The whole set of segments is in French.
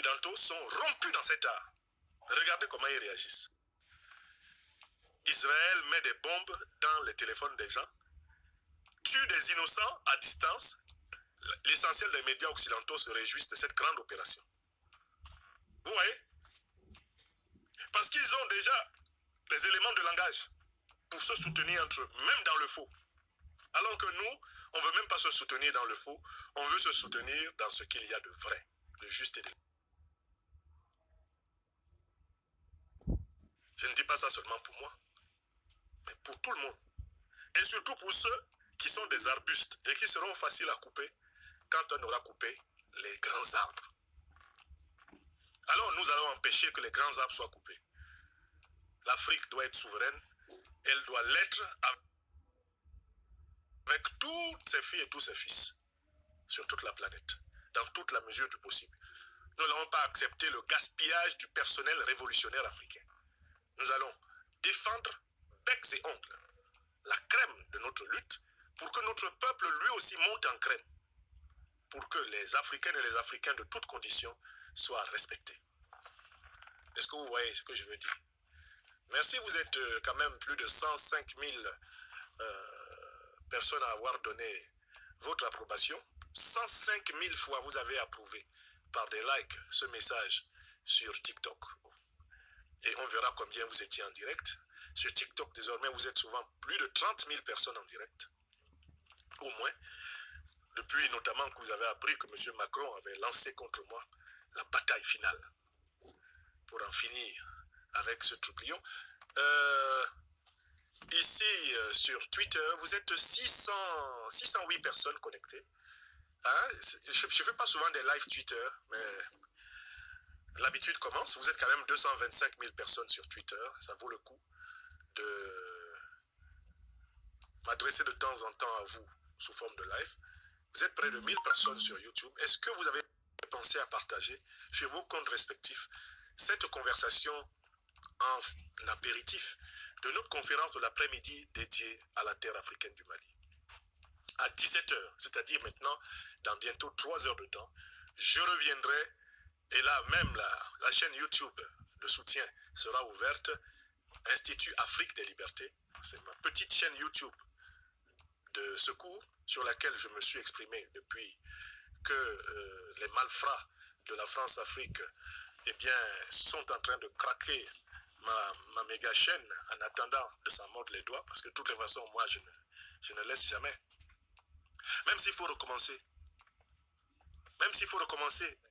occidentaux sont rompus dans cet art. Regardez comment ils réagissent. Israël met des bombes dans les téléphones des gens, tue des innocents à distance. L'essentiel des médias occidentaux se réjouissent de cette grande opération. Vous voyez? Parce qu'ils ont déjà les éléments de langage pour se soutenir entre eux, même dans le faux. Alors que nous, on ne veut même pas se soutenir dans le faux, on veut se soutenir dans ce qu'il y a de vrai, de juste et de... Je ne dis pas ça seulement pour moi, mais pour tout le monde. Et surtout pour ceux qui sont des arbustes et qui seront faciles à couper quand on aura coupé les grands arbres. Alors nous allons empêcher que les grands arbres soient coupés. L'Afrique doit être souveraine, elle doit l'être avec toutes ses filles et tous ses fils sur toute la planète, dans toute la mesure du possible. Nous n'allons pas accepter le gaspillage du personnel révolutionnaire africain. Nous allons défendre becs et ongles la crème de notre lutte pour que notre peuple lui aussi monte en crème, pour que les Africaines et les Africains de toutes conditions soient respectés. Est-ce que vous voyez ce que je veux dire? Merci, vous êtes quand même plus de 105 000 personnes à avoir donné votre approbation. 105 000 fois vous avez approuvé par des likes ce message sur TikTok. Et on verra combien vous étiez en direct. Sur TikTok, désormais, vous êtes souvent plus de 30 000 personnes en direct. Au moins, depuis notamment que vous avez appris que M. Macron avait lancé contre moi la bataille finale pour en finir avec ce trublion. Ici, sur Twitter, vous êtes 608 personnes connectées. Hein? Je ne fais pas souvent des live Twitter, mais l'habitude commence. Vous êtes quand même 225 000 personnes sur Twitter. Ça vaut le coup de m'adresser de temps en temps à vous sous forme de live. Vous êtes près de 1000 personnes sur YouTube. Est-ce que vous avez pensé à partager sur vos comptes respectifs cette conversation en apéritif de notre conférence de l'après-midi dédiée à la terre africaine du Mali? À 17h, c'est-à-dire maintenant, dans bientôt 3 heures de temps, je reviendrai et là même la chaîne YouTube de soutien sera ouverte. Institut Afrique des Libertés, c'est ma petite chaîne YouTube de secours sur laquelle je me suis exprimé depuis que les malfrats de la France-Afrique sont en train de craquer ma méga chaîne en attendant de s'en mordre les doigts, parce que de toutes les façons, moi, je ne laisse jamais. Même s'il faut recommencer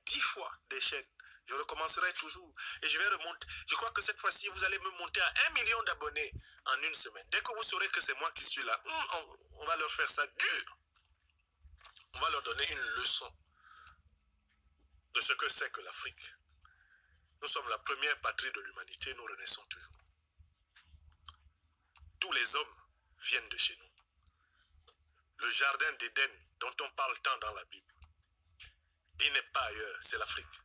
10 fois des chaînes, je recommencerai toujours et je vais remonter. Je crois que cette fois-ci, vous allez me monter à 1 million d'abonnés en une semaine. Dès que vous saurez que c'est moi qui suis là, on va leur faire ça dur. On va leur donner une leçon de ce que c'est que l'Afrique. Nous sommes la première patrie de l'humanité, nous renaissons toujours. Tous les hommes viennent de chez nous. Le jardin d'Éden dont on parle tant dans la Bible, il n'est pas ailleurs, c'est l'Afrique.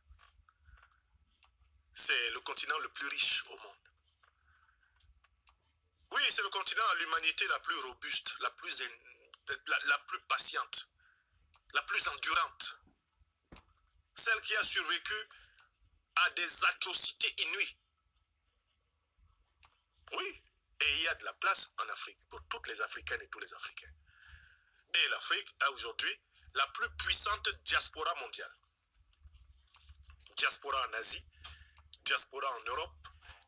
C'est le continent le plus riche au monde. Oui, c'est le continent à l'humanité la plus robuste, la plus patiente, la plus endurante. Celle qui a survécu à des atrocités inouïes. Oui, et il y a de la place en Afrique pour toutes les Africaines et tous les Africains. Et l'Afrique a aujourd'hui la plus puissante diaspora mondiale. Diaspora en Asie, diaspora en Europe,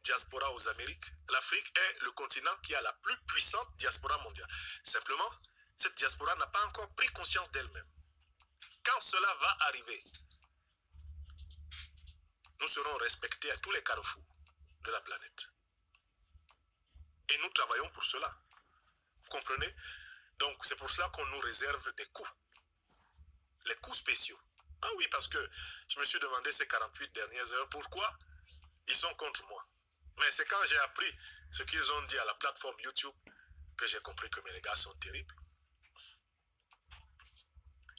diaspora aux Amériques. L'Afrique est le continent qui a la plus puissante diaspora mondiale. Simplement, cette diaspora n'a pas encore pris conscience d'elle-même. Quand cela va arriver, nous serons respectés à tous les carrefours de la planète. Et nous travaillons pour cela. Vous comprenez? Donc c'est pour cela qu'on nous réserve des coups. Les coups spéciaux. Ah oui, parce que je me suis demandé ces 48 dernières heures, pourquoi ils sont contre moi. Mais c'est quand j'ai appris ce qu'ils ont dit à la plateforme YouTube que j'ai compris que mes gars sont terribles.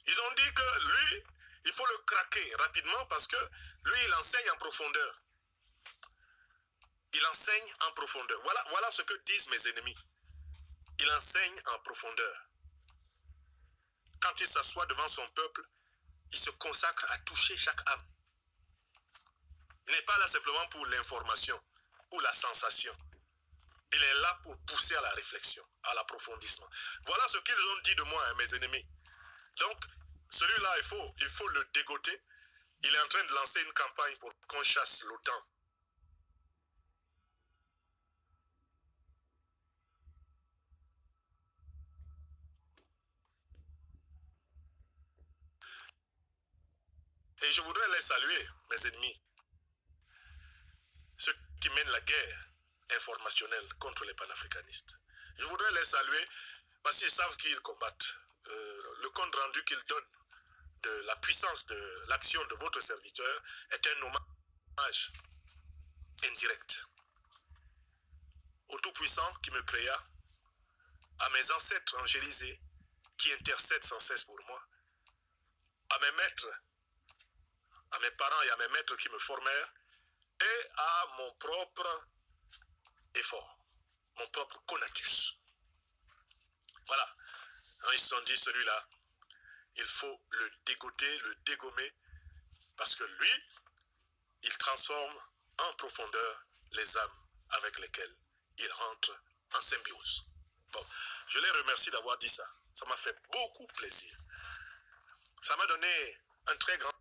Ils ont dit que lui, il faut le craquer rapidement parce que lui, il enseigne en profondeur. Il enseigne en profondeur. Voilà ce que disent mes ennemis. Il enseigne en profondeur. Quand il s'assoit devant son peuple, il se consacre à toucher chaque âme. Il n'est pas là simplement pour l'information ou la sensation. Il est là pour pousser à la réflexion, à l'approfondissement. Voilà ce qu'ils ont dit de moi, hein, mes ennemis. Donc, celui-là, il faut le dégoter. Il est en train de lancer une campagne pour qu'on chasse l'OTAN. Et je voudrais les saluer, mes ennemis. Ceux qui mènent la guerre informationnelle contre les panafricanistes. Je voudrais les saluer parce qu'ils savent qu'ils combattent. Le compte rendu qu'ils donnent de la puissance de l'action de votre serviteur est un hommage indirect au Tout-Puissant qui me créa, à mes ancêtres angélisés qui intercèdent sans cesse pour moi, à mes maîtres, à mes parents et à mes maîtres qui me formèrent, et à mon propre effort, mon propre conatus. Voilà. Ils se sont dit, celui-là, il faut le dégoter, le dégommer, parce que lui, il transforme en profondeur les âmes avec lesquelles il rentre en symbiose. Bon, je les remercie d'avoir dit ça. Ça m'a fait beaucoup plaisir. Ça m'a donné un très grand